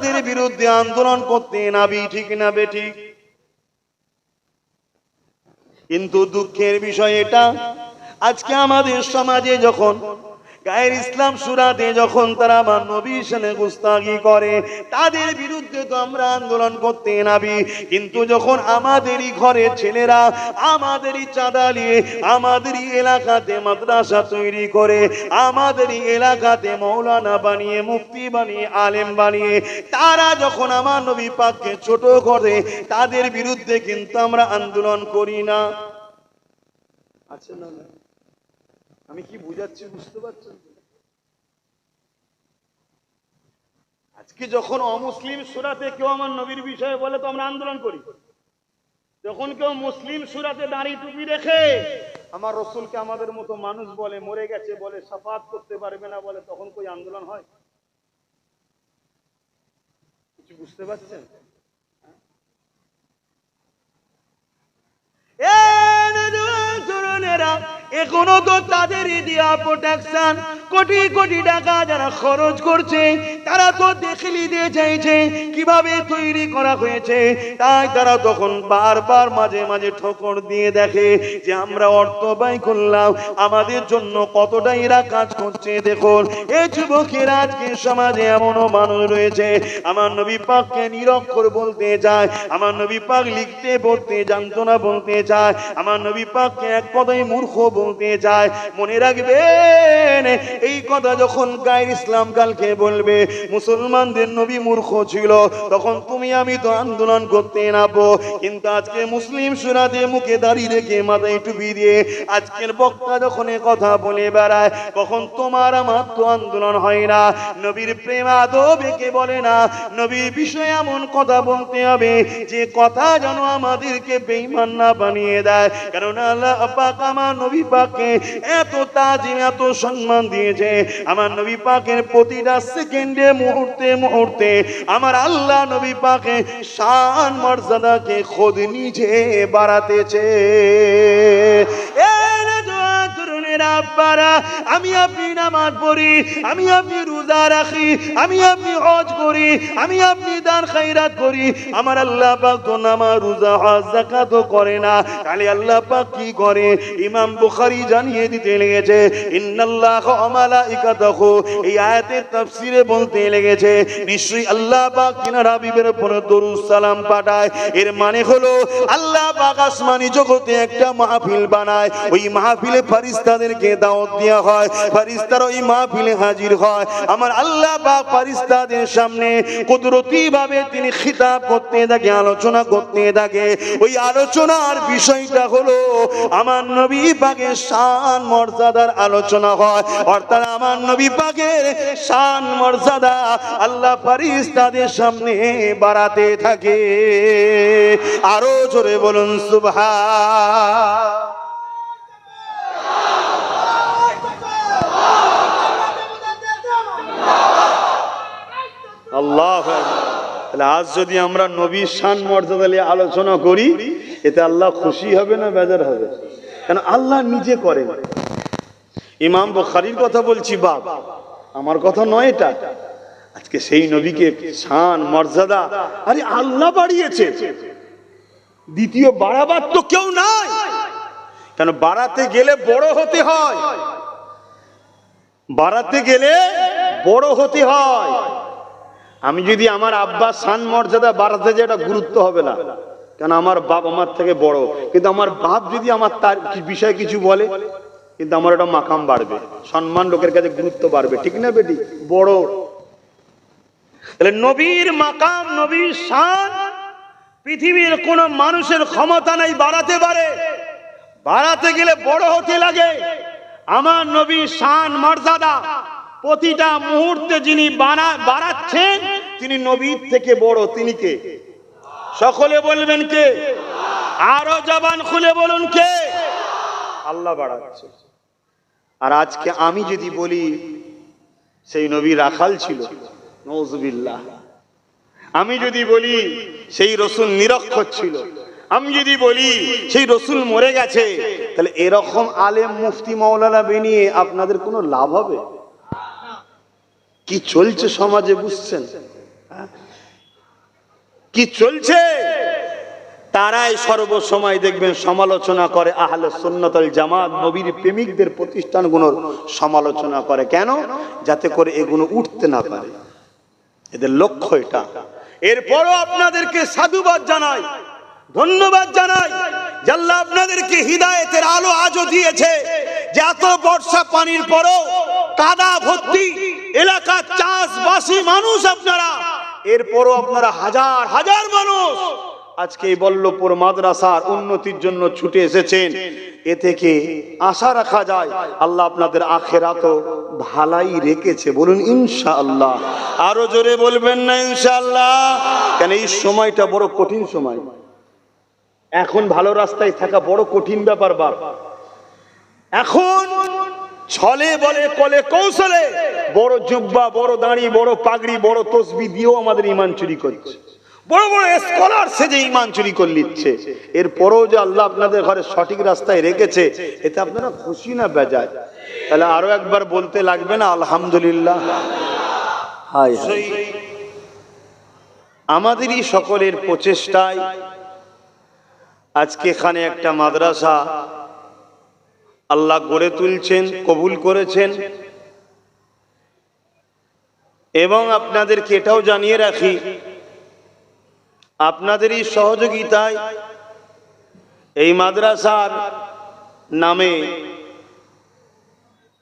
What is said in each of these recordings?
তাদের বিরুদ্ধে আন্দোলন করতে নাবি, ঠিক না বেঠিক? কিন্তু দুঃখের বিষয় এটা, আজকে আমাদের সমাজে যখন গায়ের ইসলাম সূরাতে যখন তারা আমার নবীর শানে গুস্তাখি করে, তাদের বিরুদ্ধে তো আমরা আন্দোলন করতে নাবি, কিন্তু যখন আমাদেরই ঘরের ছেলেরা আমাদেরই চাঁদা নিয়ে আমাদেরই এলাকাতে মাদ্রাসা তৈরি করে, আমাদেরই এলাকাতে মৌলানা বানিয়ে, মুফতি বানিয়ে, আলেম বানিয়ে তারা যখন আমার নবী পাককে ছোট করে, তাদের বিরুদ্ধে কিন্তু আমরা আন্দোলন করি না। আছে না? আমি কি বুঝাচ্ছি বুঝতে পারছেন? আজকে যখন অমুসলিম সূরাতে কেউ আমার নবীর বিষয়ে বলে তো আমরা আন্দোলন করি, যখন কেউ মুসলিম সূরাতে দাড়ি টুপি রেখে আমার রাসূলকে আমাদের মতো মানুষ বলে, মরে গেছে বলে, শাফাআত করতে পারবে না বলে, তখন কই আন্দোলন হয়? কিছু বুঝতে পারছেন? এখনো তো তাদেরই দিয়া প্রোটেকশন, কোটি কোটি টাকা যারা খরচ করছে, তারা তো দেখলি দিয়ে চাইছে কিভাবে তৈরি করা হয়েছে, তাই তারা তখন বারবার মাঝে মাঝে ঠোকর দিয়ে দেখে যে আমরা অর্থ ব্যয় করলাম, আমাদের জন্য কতটা এরা কাজ করছে। দেখুন এই যুবকেরা আজকে সমাজে এমনও মানুষ রয়েছে আমার নবী পাককে নিরক্ষর বলতে চায়, আমার নবী পাক লিখতে পড়তে জানতো না বলতে চায়, আমার নবী পাককে এক কথায় মূর্খ বলতে চায়। মনে রাখবেন এই কথা যখন গায়ের ইসলাম কালকে বলবে মুসলমানদের নবী মূর্খ ছিল, তখন তুমি আমি তো আন্দোলন করতে নাবো। কিন্তু আজকে মুসলিম সূরাতে মুখে দাড়ি রেখে মাথায় টুপি দিয়ে আজকের বক্তা যখন কথা বলে বেড়ায়, কখন তোমার আমার তো আন্দোলন হয় না। নবীর প্রেম আদবেকে বলে না, নবীর বিষয়ে এমন কথা বলতে হবে যে কথা যেন আমাদেরকে বেঈমান না বানিয়ে দেয়। কারণ আল্লাহ পাক আমার নবী পাককে এত তাজিম, এত সম্মান দিয়েছে, আমার নবী পাকের প্রতিটা সেকেন্ডে, মুহূর্তে মুহূর্তে আমার আল্লাহ নবী পাকের শান মর্যাদাকে খোদ নিজে বাড়াতেছে। আমি আপনি নামাজ পড়ি, আমি আপনি রোজা রাখি, আমি আপনি হজ করি, আমি আপনি দান খায়রাত করি, আমার আল্লাহ পাক তো নামাজ রোজা হজ যাকাত করে না। তাহলে আল্লাহ পাক কি করে? ইমাম বুখারী জানিয়ে দিতে লেগেছে ইন্নাল্লাহ ওয়া মালাইকাতাহু, এই আয়াতের তাফসীরে বলতে লেগেছে নিশ্চয়ই আল্লাহ পাক তিনার হাবিবের উপর দরুদ সালাম পাঠায়। এর মানে হলো আল্লাহ পাক আসমানি জগতে একটা মাহফিল বানায়, ওই মাহফিলে ফেরেশতাদেরকে দাওয়াত দেওয়া হয়, ফেরেশতারা ওই মাহফিলে হাজির হয়। আমার আল্লাহ পাক ফেরেশতাদের সামনে কুদরতি ভাবে তিনি খিতাব করতে থাকে, আলোচনা করতে থাকে। ওই আলোচনার বিষয়টা হলো আমার নবী পাকের শান মর্যাদার আলোচনা হয়, অর্থাৎ আমার নবী পাকের শান মর্যাদা আল্লাহ ফেরেশতাদের সামনে বাড়াতে থাকে। আরো জোরে বলুন সুবহান আল্লাহ। আজ যদি আমরা নবীর শান মর্যাদা নিয়ে আলোচনা করি, এতে আল্লাহ খুশি হবে না বেজার হবে? কেন আল্লাহ নিজে করেন। ইমাম বুখারীর কথা বলছি বাপ, আমার কথা নয় এটা। আজকে সেই নবীকে শান মর্যাদা আরে আল্লাহ বাড়িয়েছে, দ্বিতীয় বাড়াবার তো কেউ নাই। কেন বাড়াতে গেলে বড় হতে হয়, বাড়াতে গেলে বড় হতে হয়। আমি যদি আমার আব্বার শান মর্যাদা বাড়াতে যাই, এটা গুরুত্ব হবে না, কেন আমার বাপ আমার থেকে বড়। কিন্তু আমার বাপ যদি আমার তার বিষয়ে কিছু বলে, কিন্তু আমার একটা মাকাম বাড়বে, সম্মান লোকের কাছে গুরুত্ব বাড়বে, ঠিক না বেটি? বড় তাহলে নবীর মাকাম, নবীর শান পৃথিবীর কোন মানুষের ক্ষমতা নাই বাড়াতে পারে। বাড়াতে গেলে বড় হতে লাগে। আমার নবীর শান মর্যাদা প্রতিটা মুহূর্তে যিনি বাড়াচ্ছেন, তিনি নবীর থেকে বড়। তিনি কে? সকলে বলবেন কে? আরো জবান খুলে বলুন কে? আল্লাহ বাড়াচ্ছে। আর আজকে আমি যদি বলি সেই নবী রাখাল ছিল, নাউযুবিল্লাহ, আমি যদি বলি সেই রাসূল নিরক্ষর ছিল, আমি যদি বলি সেই রাসূল মরে গেছে, তাহলে এরকম আলেম মুফতি মাওলানা বানিয়ে আপনাদের কোনো লাভ হবে? কি চলছে সমাজে বুঝছেন? কি চলছে, তারাই সর্বসময় দেখবেন সমালোচনা করে আহলে সুন্নাত ওয়াল জামাত, নবীর প্রেমিকদের প্রতিষ্ঠানগুলোর সমালোচনা করে। কেন? যাতে করে এগুলো উঠতে না পারে, এদের লক্ষ্য এটা। এরপরও আপনাদেরকে সাধুবাদ জানাই, ধন্যবাদ জানাই যে আল্লাহ আপনাদেরকে হিদায়েতের আলো আজও দিয়েছে, যে এত বর্ষা পানির পরও কাদা ভর্তি এলাকার চাষবাসী মানুষ আপনারা, এরপরও আপনারা হাজার হাজার মানুষ আজকে এই বল্লভপুর মাদ্রাসার উন্নতির জন্য ছুটে এসেছেন। এ থেকে আশা রাখা যায় আল্লাহ আপনাদের আখিরাতও ভালাই রেখেছে। বলুন ইনশাআল্লাহ। আরো জোরে বলবেন না ইনশাআল্লাহ? কেন এই সময়টা বড় কঠিন সময়, এখন ভালো রাস্তায় থাকা বড় কঠিন ব্যাপার বাপ। এখন ছলে বলে কলে কৌশলে বড় জুব্বা, বড় দাড়ি, বড় পাগড়ি, বড় তসবি দিয়েও আমাদের ঈমান চুরি করছে, বড় বড় স্কলার সেজে ঈমান চুরি করে নিচ্ছে। এরপরও যে আল্লাহ আপনাদের ঘরে সঠিক রাস্তায় রেখেছে, এতে আপনারা খুশি না বেজায়? তাহলে আরো একবার বলতে লাগবে না আলহামদুলিল্লাহ? হায় হায়। আমাদেরই সকলের প্রচেষ্টায় আজকে এখানে একটা মাদ্রাসা আল্লাহ গড়ে তুলছেন, কবুল করেছেন। এবং আপনাদেরকে এটাও জানিয়ে রাখি, আপনাদেরই সহযোগিতায় এই মাদ্রাসার নামে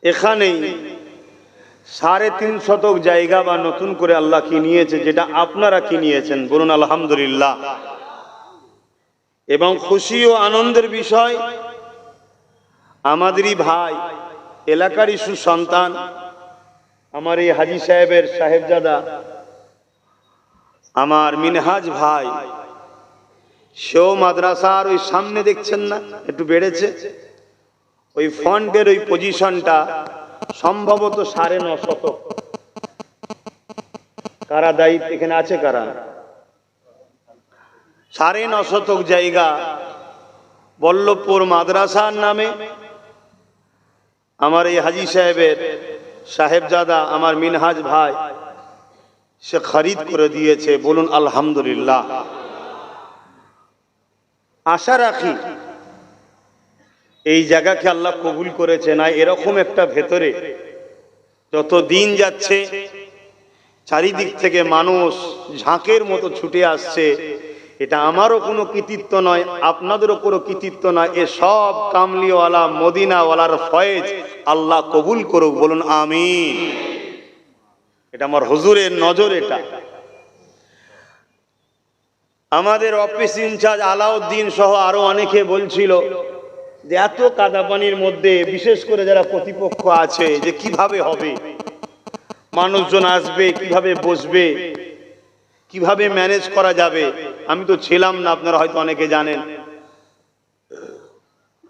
এখানেই 3.5 শতক জায়গা বা নতুন করে আল্লাহ কিনিয়েছে, যেটা আপনারা কিনিয়েছেন। বলুন আলহামদুলিল্লাহ। এবং খুশি ও আনন্দের বিষয়, আমাদেরই ভাই, এলাকারই সুসন্তান, আমার এই হাজী সাহেবের সাহেবজাদা আমার মিনহাজ ভাই, সেও মাদ্রাসার ওই সামনে দেখছেন না একটু বেড়েছে, ওই ফন্টের ওই পজিশনটা সম্ভবত 9.5 শতক। কারা দায়িত্ব এখানে আছে? কারা? 9.5 শতক জায়গা বল্লভপুর মাদ্রাসার নামে আমার এই হাজী সাহেবের সাহেবজাদা আমার মিনহাজ ভাই সে খরিদ করে দিয়েছে। বলুন আলহামদুলিল্লাহ। আশা রাখি এই জায়গাকে আল্লাহ কবুল করেছে। না এরকম একটা ভেতরে যত দিন যাচ্ছে চারিদিক থেকে মানুষ ঝাঁকের মতো ছুটে আসছে। এটা আমারও কোনো কৃতিত্ব নয়, আপনাদেরও কোনো কৃতিত্ব নয়, এ সব কামলিওয়ালা মদিনাওয়ালার ফয়েজ। আল্লাহ কবুল করুক। বলুন আমিন। এটা আমার হুজুরের নজর। এটা আমাদের অফিস ইনচার্জ আলাউদ্দিন সহ আরো অনেকে বলছিল যে এত কাদা পানির মধ্যে বিশেষ করে যারা প্রতিপক্ষ আছে যে কিভাবে হবে, মানুষজন আসবে কিভাবে, বসবে কিভাবে, ম্যানেজ করা যাবে। আমি তো ছিলাম না, আপনারা হয়তো অনেকে জানেন।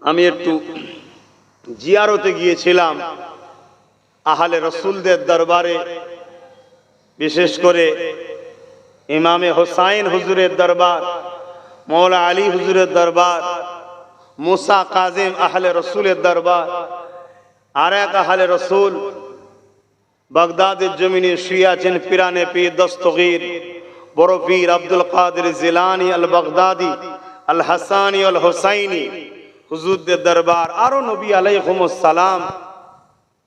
আমি একটু জিয়ারতে গিয়েছিলাম আহলে রসুলদের দরবারে, বিশেষ করে ইমামে হোসাইন হুজুরের দরবার, মৌলা আলী হুজুরের দরবার, মুসা কাজিম আহলে রসুলের দরবার, আর এক আহলে রসুল বাগদাদের জমিনে শুয়ে আছেন পিরানে পীর দস্তগীর বড় পীর আব্দুল কাদের জিলানী আল বাগদাদি আল হাসানি আল হোসাইনি হুজুরদের দরবার, আরো নবী আলাইহিমুস সালাম,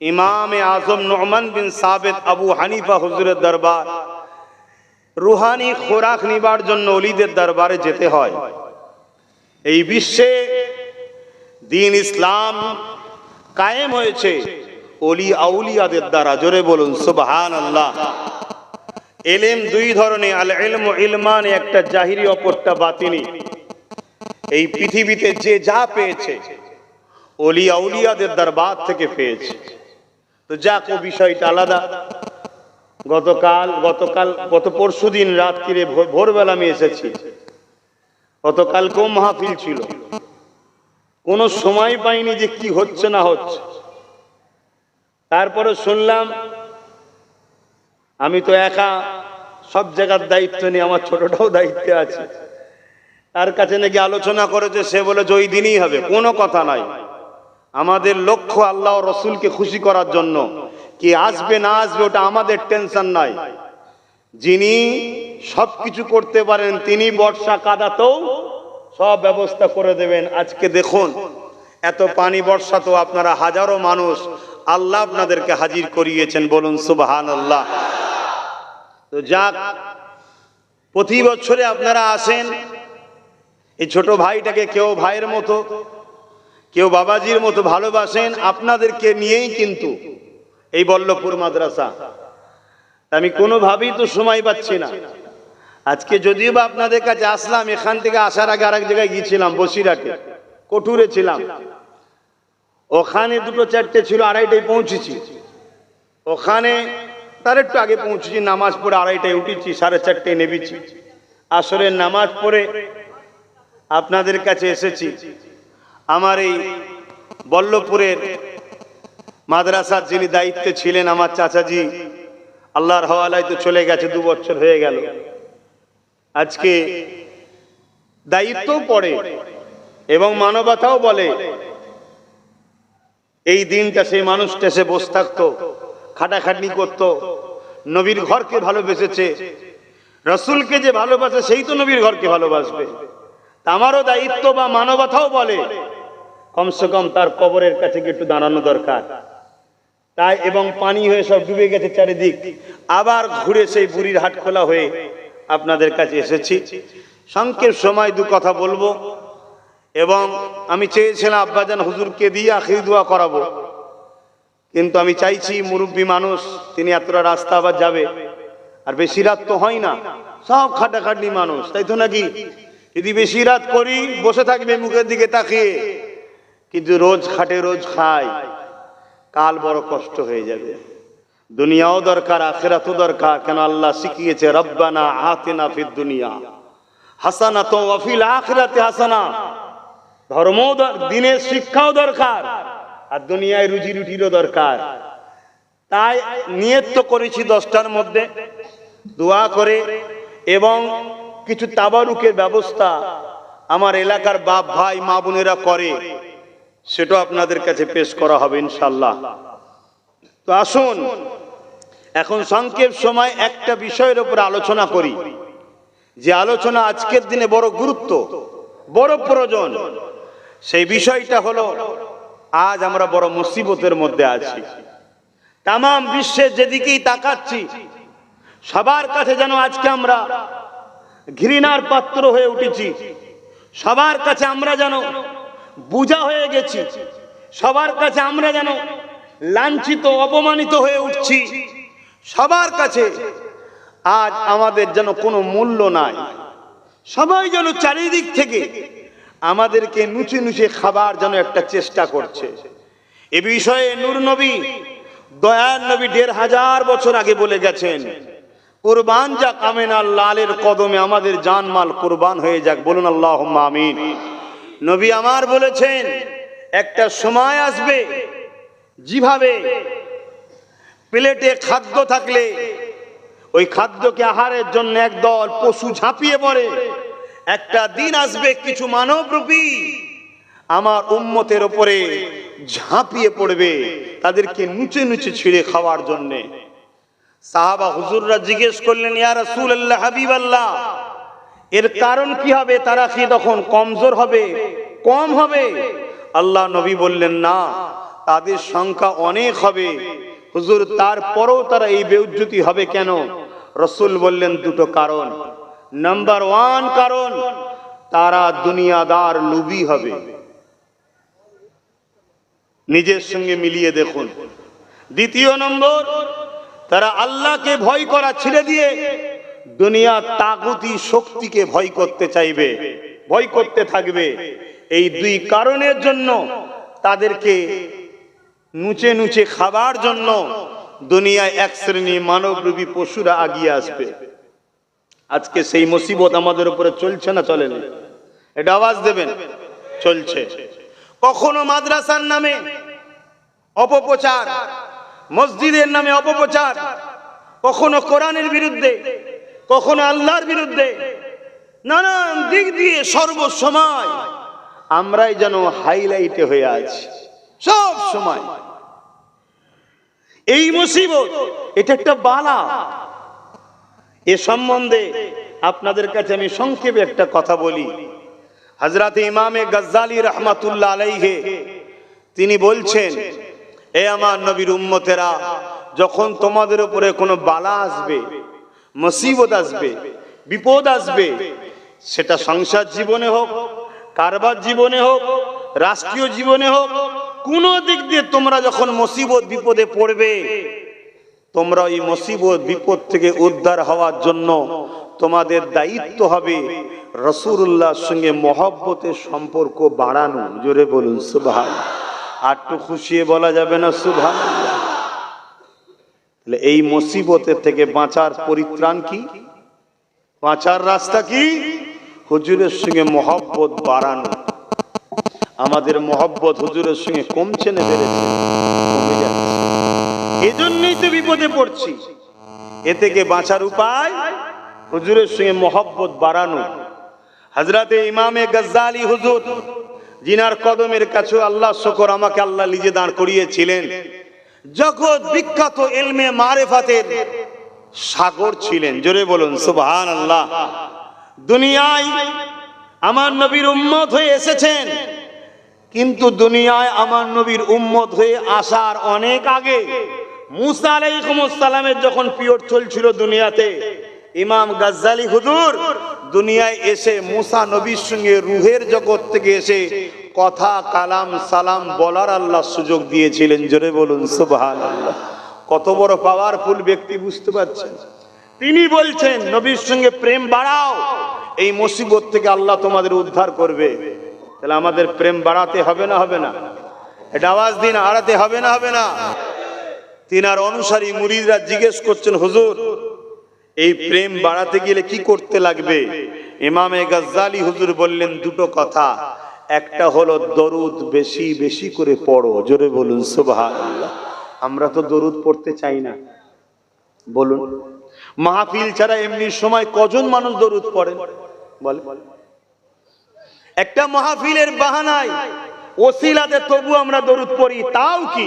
ইমামে আজম নুমান বিন সাবিত আবু হানিফা হুজুরের দরবার। রুহানি খোরাক নিবার জন্য ওলিদের দরবারে যেতে হয়। এই বিশ্বে দ্বীন ইসলাম কায়েম হয়েছে ওলি আউলিয়াদের দ্বারা। জোরে বলুন সুবহানাল্লাহ। ইলম দুই ধরনের, আল ইলমু ইলমান, একটা জাহিরি অপরটা বাতিনি। এই পৃথিবীতে যে যা পেয়েছে ওলি আউলিয়াদের দরবার থেকে পেয়েছে। তো যাক, ও বিষয়টা আলাদা। গত পরশুদিন রাত্রিরে ভোরবেলা আমি এসেছি। গতকালকেও মাহফিল ছিল, কোনো সময় পাইনি যে কি হচ্ছে না হচ্ছে। তারপরে শুনলাম, আমি তো একা সব জায়গার দায়িত্ব নিয়ে, আমার ছোটটাও দায়িত্বে আছে, তার কাছে নাকি আলোচনা করেছে, সে বলে যে ওই দিনই হবে। কোনো কথা নাই, আমাদের লক্ষ্য আল্লাহ ও রসুলকে খুশি করার জন্য। কি আসবে না আসবে ওটা আমাদের টেনশন নাই। যিনি সবকিছু করতে পারেন, তিনি বর্ষা কাদাতেও সব ব্যবস্থা করে দেবেন। আজকে দেখুন এত পানি বর্ষা, তো আপনারা হাজারো মানুষ, আল্লাহ আপনাদেরকে হাজির করিয়েছেন, বলুন সুবহানাল্লাহ। তো যাক, প্রতি বছরে আপনারা আসেন, এই ছোট ভাইটাকে কেউ ভাইয়ের মতো, কেউ বাবাজির মতো ভালোবাসেন, আপনাদেরকে নিয়েই কিন্তু এই বল্লভপুর মাদ্রাসা। আমি কোনোভাবেই তো সময় পাচ্ছি না। আজকে যদিও বা আপনাদের কাছে আসলাম, এখান থেকে আসার আগে আরেক জায়গায় গিয়েছিলাম, বসিরহাটে কটুরে ছিলাম, ওখানে দুটো চারটে ছিল, আড়াইটায় পৌঁছেছি। ওখানে তার একটু আগে পৌঁছেছি, নামাজ পড়ে আড়াইটায় উঠেছি, 4:30টায় নেমেছি, আসরের নামাজ পড়ে আপনাদের কাছে এসেছি। আমার এই বল্লভপুরের মাদ্রাসার যিনি দায়িত্বে ছিলেন, আমার চাচাজি, আল্লাহর হওয়ালায় তো চলে গেছে, 2 বছর হয়ে গেল। আজকে দায়িত্ব পড়ে এবং মানবতাও বলে, এই দিনটা সেই মানুষটা সে বসে থাকতো, খাটাখাটনি করত, নবীর ঘরকে ভালোবেসেছে। রসুলকে যে ভালোবাসে সেই তো নবীর ঘরকে ভালোবাসবে। তা আমারও দায়িত্ব বা মানবতাও বলে কমসে কম তার কবরের কাছে একটু দাঁড়ানো দরকার। তাই এবং পানি হয়ে সব ডুবে গেছে চারিদিক, আবার ঘুরে সেই বুড়ির হাট খোলা হয়ে আপনাদের কাছে এসেছি। সংক্ষেপ সময় 2 কথা বলবো, এবং আমি চেয়েছিলাম আব্বাজান হুজুরকে দিয়ে আখির দোয়া করাবো, কিন্তু আমি চাইছি মুরব্বী মানুষ, তিনি এতটা রাস্তা আবার যাবে, আর বেশি রাত তো হয় না, সব খাটাখাটনি মানুষ, তাই তো নাকি? যদি বেশি রাত করি বসে থাকবে মুখের দিকে তাকিয়ে, কিন্তু রোজ খাটে রোজ খায়, কাল বড় কষ্ট হয়ে যাবে। দুনিয়াও দরকার, আখিরাতও দরকার। কেন আল্লাহ শিখিয়েছে, রব্বানা আতিনা ফিদ দুনিয়া হাসানাতুন ওয়া ফিল আখিরাতি হাসানা। ধর্ম দিনের শিক্ষাও দরকার, আর দুনিয়ায় রুজি রুটিরও দরকার। তাই নিয়ত তো করেছি 10টার মধ্যে দোয়া করে, এবং কিছু তাবারুকের ব্যবস্থা আমার এলাকার বাপ ভাই মা বোনেরা করে, সেটা আপনাদের কাছে পেশ করা হবে ইনশাআল্লাহ। তো আসুন এখন সংক্ষেপ সময় একটা বিষয়ের উপর আলোচনা করি, যে আলোচনা আজকের দিনে বড় গুরুত্ব, বড় প্রয়োজন। সেই বিষয়টা হলো, আজ আমরা বড় মুসিবতের মধ্যে আছি। তাম বিশ্বের যেদিকেই তাকাচ্ছি, সবার কাছে যেন আজকে আমরা ঘৃণার পাত্র হয়ে উঠেছি, সবার কাছে আমরা যেন বোঝা হয়ে গেছি, সবার কাছে আমরা যেন লাঞ্ছিত অপমানিত হয়ে উঠছি, সবার কাছে আজ আমাদের যেন কোনো মূল্য নাই। সবাই যেন চারিদিক থেকে আমাদেরকে নুচে নুচে খাবার যেন একটা চেষ্টা করছে। এ বিষয়ে নূর নবী, দয়ার নবী 1500 বছর আগে বলে গেছেন, কুরবান যাক আমিনার লালের কদমে, আমাদের জানমাল কুরবান হয়ে যাক, বলুন আল্লাহুম্মা আমিন। নবী আমার বলেছেন, একটা সময় আসবে যেভাবে প্লেটে খাদ্য থাকলে ওই খাদ্যকে আহারের জন্য একদল পশু ঝাঁপিয়ে পড়ে, একটা দিন আসবে কিছু মানবরূপী আমার উম্মতের উপরে ঝাঁপিয়ে পড়বে, তাদেরকে নুচে নুচে ছিঁড়ে খাওয়ার জন্য। সাহাবা হুজুররা জিজ্ঞেস করলেন, ইয়া রাসূলুল্লাহ, হাবিবাল্লাহ, এর কারণ কি হবে? তারা কি তখন কমজোর হবে, কম হবে? আল্লাহ নবী বললেন, না, তাদের সংখ্যা অনেক হবে। হুজুর, তারপরেও তারা এই বেউজ্জতি হবে কেন? রাসূল বললেন, 2টো কারণ। নাম্বার 1 কারণ, তারা দুনিয়াদার লোভী হবে। নিজের সঙ্গে মিলিয়ে দেখুন। 2য় নম্বর, তারা আল্লাহকে ভয় করা ছেড়ে দিয়ে দুনিয়ার তাগুতি শক্তিকে ভয় করতে চাইবে, ভয় করতে থাকবে। এই 2 কারণের জন্য তাদেরকে নুচে নুচে খাবার জন্য দুনিয়ায় এক শ্রেণী মানবরূপী পশুরা আগিয়ে আসবে। আজকে সেই মুসিবত আমাদের উপরে চলছে না চলে না? এটা আওয়াজ দেবেন। চলছে। কখনো মাদ্রাসার নামে অপপ্রচার, মসজিদের নামে অপপ্রচার, কখনো কোরআনের বিরুদ্ধে, কখনো আল্লাহর বিরুদ্ধে, নানান দিক দিয়ে সর্বসময় আমরাই যেন হাইলাইটে হয়ে আছি সব সময়। এই মুসিবত, এটা একটা বালা। এ সম্বন্ধে আপনাদের কাছে আমি সংক্ষেপে একটা কথা বলি। হযরত ইমামে গজ্জালী রাহমাতুল্লাহ আলাইহি তিনি বলছেন, এ আমার নবীর উম্মতেরা, যখন তোমাদের উপরে কোনো বালা আসবে, মুসিবত আসবে, বিপদ আসবে, সেটা সংসার জীবনে হোক, কারবার জীবনে হোক, রাষ্ট্রীয় জীবনে হোক, কোন দিক দিয়ে তোমরা যখন মুসিবত বিপদে পড়বে, তোমরা এই মুসিবত বিপদ থেকে উদ্ধার হওয়ার জন্য তোমাদের দায়িত্ব হবে রাসূলুল্লাহর সঙ্গে মহব্বতের সম্পর্ক বাড়ানো। জোরে বলুন সুবহানাল্লাহ। আর একটু খুশিয়ে বলা যাবে না সুবহানাল্লাহ? তাহলে এই মুসিবতের থেকে বাঁচার পরিত্রাণ কি, বাঁচার রাস্তা কি? হুজুরের সঙ্গে মহব্বত বাড়ানো। আমাদের মহব্বত হুজুরের সঙ্গে কমছে না বেড়েছে? কমে যাচ্ছে। এজন্যই তো বিপদে পড়ছি। এ থেকে বাঁচার উপায় হুজুরের সঙ্গে মহব্বত বাড়ানো। হযরতে ইমামে গজ্জালী হুজুর, জিনার কদমের কাছে আল্লাহ শুকর আমাকে আল্লাহ নিজে দাঁড় করিয়েছিলেন, জগৎ বিখ্যাত ইলমে মারিফাতের সাগর ছিলেন। জোরে বলুন সুবহানাল্লাহ। দুনিয়ায় আমার নবীর উম্মত হয়ে এসেছেন, কিন্তু দুনিয়ায় আমার নবীর উম্মত হয়ে আসার অনেক আগে মুসা আলাইহিস সালামের যখন পিরিয়ড চলছিল দুনিয়াতে, ইমাম গজ্জালী হুজুর দুনিয়ায় এসে মুসা নবীর সঙ্গে রূহের জগৎ থেকে এসে কথা কালাম সালাম বলার আল্লাহ সুযোগ দিয়েছিলেন। জোরে বলুন সুবহানাল্লাহ। কত বড় পাওয়ারফুল ব্যক্তি বুঝতে পারছেন? তিনি বলছেন নবীর সঙ্গে প্রেম বাড়াও, এই মুসিবত থেকে আল্লাহ তোমাদের উদ্ধার করবে। তাহলে আমাদের প্রেম বাড়াতে হবে না হবে না? এটা আওয়াজ দিন, আড়াতে হবে না হবে না? তিনার অনুসারী মুরিদরা জিজ্ঞেস করছেন, হুজুর এই প্রেম বাড়াতে গেলে কি করতে লাগবে? ইমামে গজ্জালী হুজুর বললেন দুটো কথা। একটা হলো দরুদ বেশি বেশি করে পড়ো। জোরে বলুন সুবহানাল্লাহ। আমরা তো দরুদ পড়তে চাই না, বলুন। মাহফিল ছাড়া এমনি সময় কজন মানুষ দরুদ পড়েন বলে? একটা মাহফিলের বাহানায় ওসিলাতে তবু আমরা দরুদ পড়ি, তাও কি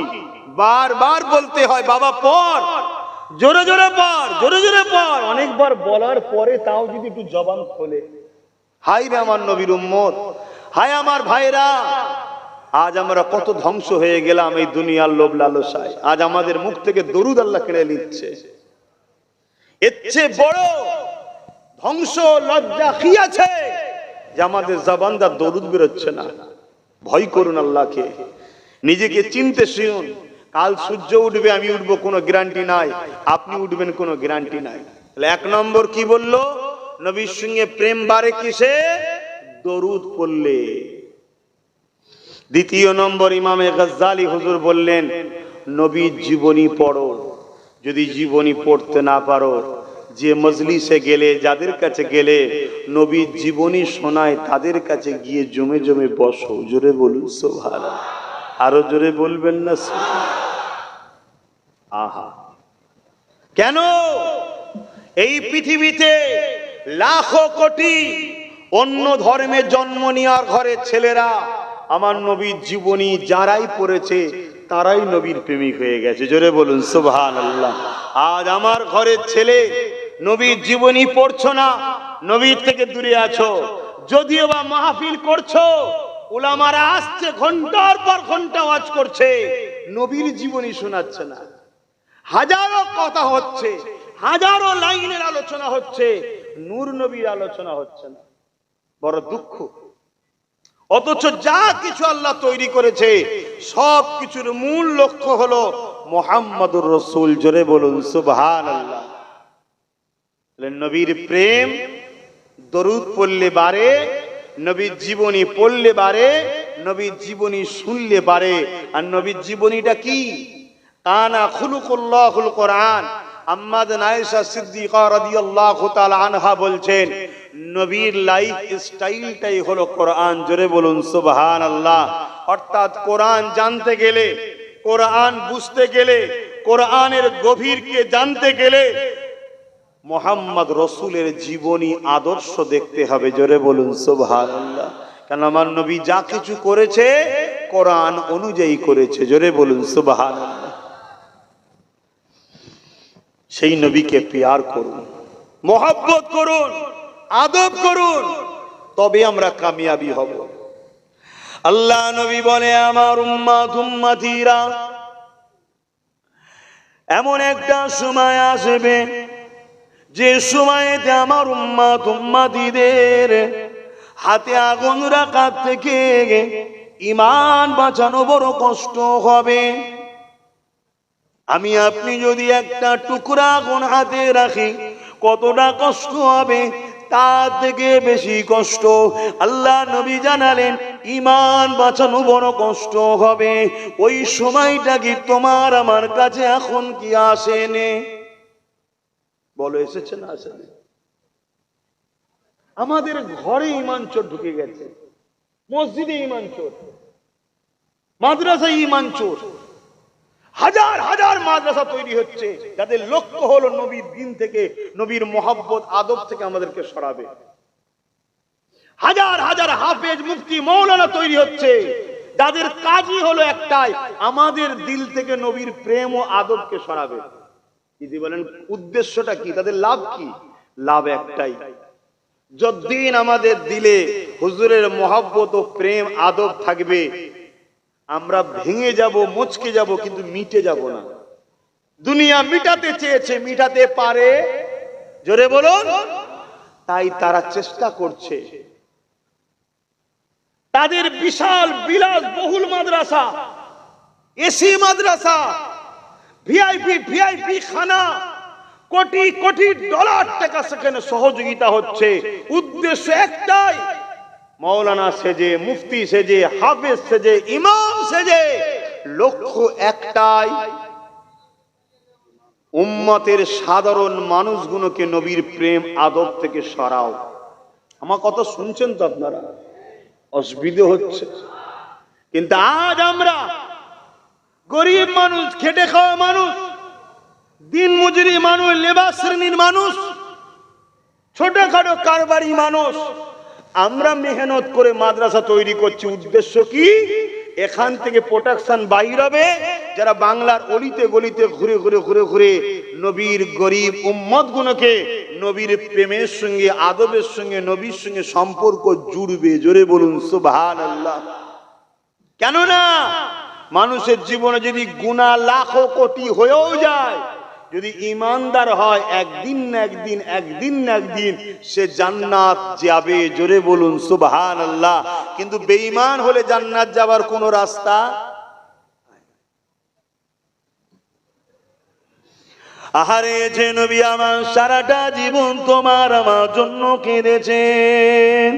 বারবার বলতে হয় বাবা পড়, জোরে জোরে পড়, জোরে জোরে পড়। অনেকবার বলার পরে তাও যদি একটু জবান খোলে, হাই রে আমার নবীর উম্মত, হায় আমার ভাইরা, আজ আমরা কত ধ্বংস হয়ে গেলাম এই দুনিয়ার লোভ লালসায়। আজ আমাদের মুখ থেকে দরুদ আল্লাহ কেড়ে নিচ্ছে। এর চেয়ে বড় ধ্বংস লজ্জা কি আছে যে আমাদের জবানটা দরুদ বেরোচ্ছে না? ভয় করুন আল্লাহকে, নিজেকে চিনতে শিখুন। কাল সূর্য উঠবে, আমি উঠবো কোনো গ্যারান্টি নাই, আপনি উঠবেন কোনো গ্যারান্টি নাই। তাহলে এক নম্বর কি বললো? নবীর সঙ্গে প্রেম বাড়ে কিসে? দরুদ পড়লে। দ্বিতীয় নম্বর ইমামে গজ্জালী হুজুর বললেন নবীর জীবনী পড়ো। যদি জীবনী পড়তে না পারো, যে মজলিসে গেলে, যাদের কাছে গেলে নবীর জীবনী শোনায়, তাদের কাছে গিয়ে জমে জমে বসো। জোরে বলুন সুবহানাল্লাহ। আরো জোরে বলবেন না? আহা, কেন এই পৃথিবীতে লাখো কোটি অন্য ধর্মে জন্ম নেওয়ার ঘরের ছেলেরা আমার নবীর জীবনী যারাই পড়েছে তারাই নবীর প্রেমিক হয়ে গেছে। জোরে বলুন সুবহানাল্লাহ। আজ আমার ঘরের ছেলে নবীর জীবনী পড়ছো না, নবীর থেকে দূরে আছো। যদিও বা মাহফিল করছো, উলামারা আসছে, ঘন্টার পর ঘন্টা ওয়াজ করছে, নবীর জীবনী শোনাচ্ছে না। হাজারো কথা হচ্ছে, হাজারো লাইনের আলোচনা হচ্ছে, নূর নবীর আলোচনা হচ্ছে না। বড় দুঃখ। অথচ যা কিছু আল্লাহ তৈরি করেছে সব কিছুর মূল লক্ষ্য হলো মুহাম্মাদুর রাসূল। জোরে বলুন সুবহানাল্লাহ। নবীর প্রেম দরুদ পড়লে বাড়ে, নবীর জীবনী পড়লে বাড়ে, নবীর জীবনী শুনলে বাড়ে। আর নবীর জীবনীটা কি? কানা খুলুকুল্লাহুল কোরআন। আম্মা আয়েশা সিদ্দিকা রাদিয়াল্লাহু তাআলা আনহা বলছেন নবীর লাইফ স্টাইলটাই হলো কোরআন। জোরে বলুন সুবহানাল্লাহ। অর্থাৎ কোরআন জানতে গেলে, কোরআন বুঝতে গেলে, কোরআনের গভীরকে জানতে গেলে মুহাম্মদ রাসূলের জীবনী আদর্শ দেখতে হবে। জোরে বলুন সুবহানাল্লাহ। কারণ আমার নবী যা কিছু করেছে কোরআন অনুযায়ী করেছে। জোরে বলুন সুবহানাল্লাহ। সেই নবীকে প্যার করুন। মহব্বত করুন, আদব করুন, তবে আমরা কামিয়াবি হব। আল্লাহ নবী বলে, আমার উম্মাত উম্মতিরা, এমন একটা সময় আসবে যে সময়তে আমার উম্মাত উম্মতিদের হাতে আগুন রাখার থেকে ঈমান বাঁচানো বড় কষ্ট হবে। আমি আপনি যদি একটা টুকরা আগুন হাতে রাখি কতটা কষ্ট হবে, তার থেকে বেশি কষ্ট আল্লাহ নবী জানালেন ঈমান বাঁচানো বড় কষ্ট হবে। ওই সময়টা কি তোমার আমার কাছে এখন কি আসেনি? বলো, এসেছে না আসেনি? আমাদের ঘরে ঈমান চোর ঢুকে গেছে, মসজিদে ঈমান চোর, মাদ্রাসায় ঈমান চোর। হাজার হাজার মাদ্রাসা তৈরি হচ্ছে যাদের লক্ষ্য হলো নবীর দিন থেকে, নবীর মহব্বত আদব থেকে আমাদেরকে সরাবে। হাজার হাজার হাফেজ মুফতি মৌলানা তৈরি হচ্ছে যাদের কাজই হলো একটাই, আমাদের দিল থেকে নবীর প্রেম ও আদবকে সরাবে। যদি বলেন উদ্দেশ্যটা কি, তাদের লাভ কি? লাভ একটাই, যতদিন আমাদের দিলে হুজুরের মহব্বত ও প্রেম আদব থাকবে, আমরা ভেঙে যাব, মুচকে যাব, কিন্তু মিটে যাব না। দুনিয়া মিটাতে চেয়েছে, মিটাতে পারে? জোরে বলুন। তাই তারা চেষ্টা করছে। তাদের বিশাল বিলাস বহুল মাদ্রাসা, এসি মাদ্রাসা, ভিআইপি খানা, কোটি কোটি ডলার টাকা সেখানে সহযোগিতা হচ্ছে। উদ্দেশ্য একটাই, মৌলানা সেজে, মুফতি সেজে, হাফেজ সেজে, ইমাম সেজে, লক্ষ্য একটাই, উম্মতের সাধারণ মানুষগুলোকে নবীর প্রেম আদব থেকে সরাও। আমার কথা শুনছেন তো আপনারা? অসুবিধা হচ্ছে। কিন্তু আজ আমরা গরিব মানুষ, খেটে খাওয়া মানুষ, দিন মজুরি মানুষ, লেবার শ্রেণীর মানুষ, ছোটখাটো কারবারি মানুষ, আমরা মেহনত করে মাদ্রাসা তৈরি করছি। উদ্দেশ্য কি? এখান থেকে প্রোটেকশন বাইর হবে, যারা বাংলার অলিতে গলিতে ঘুরে ঘুরে ঘুরে ঘুরে নবীর গরিব উম্মত গুলোকে নবীর প্রেমের সঙ্গে, আদবের সঙ্গে, নবীর সঙ্গে সম্পর্ক জুড়বে। জোরে বলুন সুবহানাল্লাহ। কেননা মানুষের জীবনে যদি গুনাহ লাখো কোটি হয়েও যায়, যদি ইমানদার হয়, একদিন না একদিন, একদিন না একদিন সে জান্নাত যাবে। জোরে বলুন সুবহানাল্লাহ। কিন্তু বেঈমান হলে জান্নাত যাবার কোন রাস্তা। আহারে, যে নবী আমার সারাটা জীবন তোমার আমার জন্য কেঁদেছেন,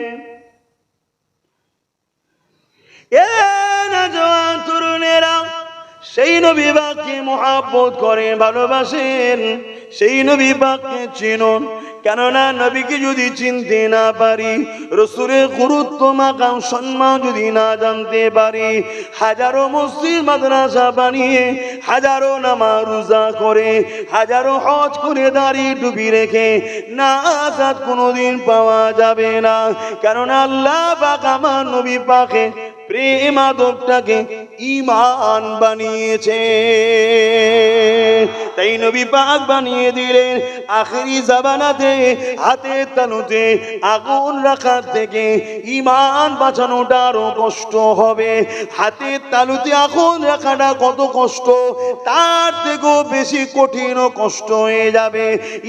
এ নওজোয়ান তরুণেরা, সেই নবী পাককে মহব্বত করেন, ভালোবাসেন, সেই নবী পাককে চিনুন। কেননা নবীকে যদি চিনতে না পারি, রাসূলের গুরুত্ব, মাকাম, সম্মান যদি না জানতে পারি, হাজারো মসজিদ মাদ্রাসা বানিয়ে, হাজারো নামাজ রোজা করে, হাজারো হজ করে, দাঁড়িয়ে টুপি রেখে নাজাত কোনোদিন পাওয়া যাবে না। কেননা আল্লাহ পাক আমার নবী পাকে প্রেম আদবটাকে ঈমান বানিয়েছে। তাই নবী পাক বানিয়ে দিলেন আখেরি জামানাতে হাতে তালুতে আগুন রাখার থেকে ঈমান বাঁচানোটা আরো কষ্ট হবে। হাতে তালুতে আগুন রাখাটা কত কষ্ট, তার থেকেও বেশি কঠিন ও কষ্ট হয়ে যাবে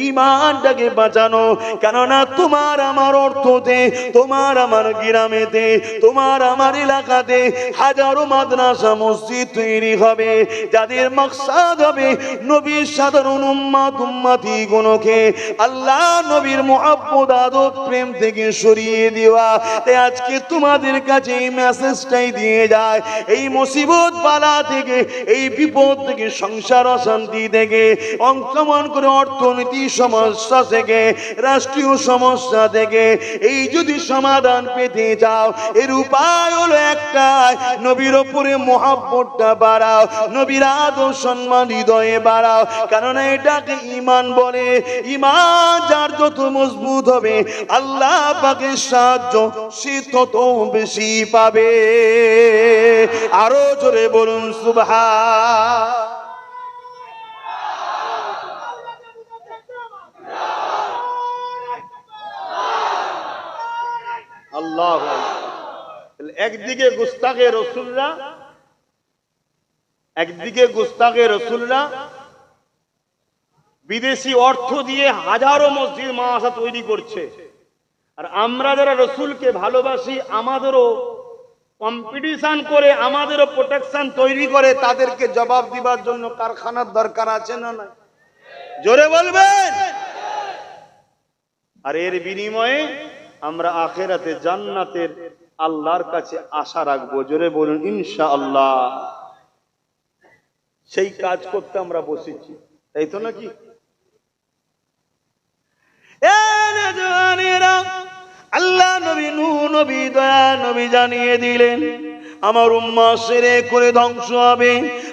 ঈমানটাকে বাঁচানো। কেননা তোমার আমার অর্থতে, তোমার আমার গ্রামেতে, তোমার আমার এলাকাতে হাজারো মাদ্রাসা মসজিদ তৈরি হবে, যাদের মাকসাদ হবে নবীর সাধারণ উম্মত উম্মতি গুলোকে আল্লাহ নবীর মুহাব্বত আদব প্রেম থেকে সরিয়ে দেওয়া। তাই আজকে তোমাদের কাছে এই মেসেজটাই দিয়ে যায়, এই মুসিবত বালা থেকে, এই বিপদ থেকে, সংসার অশান্তি থেকে, অংশমান করে অর্থনীতি সমস্যা থেকে, রাষ্ট্রীয় সমস্যা থেকে এই যদি সমাধান পেতে চাও, এর উপায় হলো একটাই, নবীর উপরে মুহাব্বতটা বাড়াও, নবীর আদব সম্মান হৃদয়ে বাড়াও। কারণ এটাকে ঈমান বলে। ঈমান যার যত মজবুত হবে, আল্লাহ পাকের সাহায্য সে তত বেশি পাবে। আরো জোরে বলুন সুবহান। সাল্লাল্লাহু আলাইহি ওয়াসাল্লাম। একদিকে গুস্তাখে রসুলরা বিদেশি অর্থ দিয়ে হাজারো মসজিদ মাদ্রাসা তৈরি করছে, আর আমরা যারা রসুলকে ভালোবাসি আমাদেরও কম্পিটিশন করে, আমাদেরও প্রোটেকশন তৈরি করে, তাদেরকে জবাব দিবার জন্য কারখানার দরকার আছে না না? জোরে বলবেন। আর এর বিনিময়ে আমরা আখিরাতে জান্নাতের আল্লাহর কাছে আশা রাখবো। জোরে বলুন ইনশাআল্লাহ। সেই কাজ করতে আমরা বসেছি, তাই তো নাকি? আল্লাহ নবী নূহ নবী দয়া নবী জানিয়ে দিলেন আমার উম্মাহ শিরক করে ধ্বংস হবে।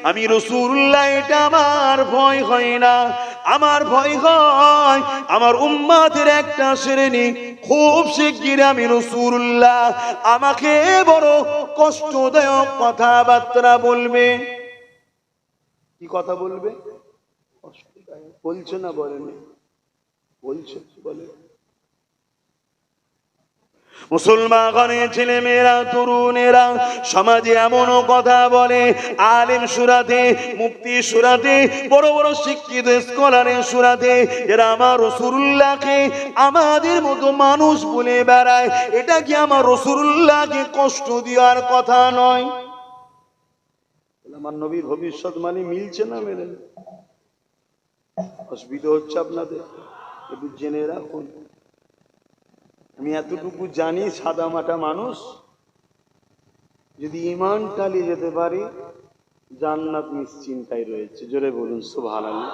আমি রাসূলুল্লাহ, এটা আমার ভয় হয় না, আমার ভয় হয় আমার উম্মাতের একটা শ্রেণী খুব শিগগির আমি রাসূলুল্লাহ আমাকে বড় কষ্টদায়ক কথাবার্তা বলবে। কি কথা বলবে? কষ্টদায়ক বলছে না, বলেন বলছে, বলে মুসলমানের ছেলে মেয়েরা তরুণেরা সমাজে এমনও কথা বলে, আলেম সুরাতে, মুফতি সুরাতে, বড় বড় শিক্ষিত স্কলারের সুরাতে, যারা আমার রাসূলুল্লাহকে আমাদের মতো মানুষ বলে বেড়ায়। এটা কি আমার রাসূলুল্লাহকে কষ্ট দেওয়ার কথা নয়? আমার নবীর ভবিষ্যৎবাণী মিলছে না মেলে? অসুবিধা হচ্ছে আপনাদের, একটু জেনে রাখুন। আমি এতটুকু জানি, সাদা মাটা মানুষ, যদি ঈমান টালিয়ে যেতে পারি জান্নাত নিশ্চিন্তায় রয়েছে। জোরে বলুন সুবহানাল্লাহ।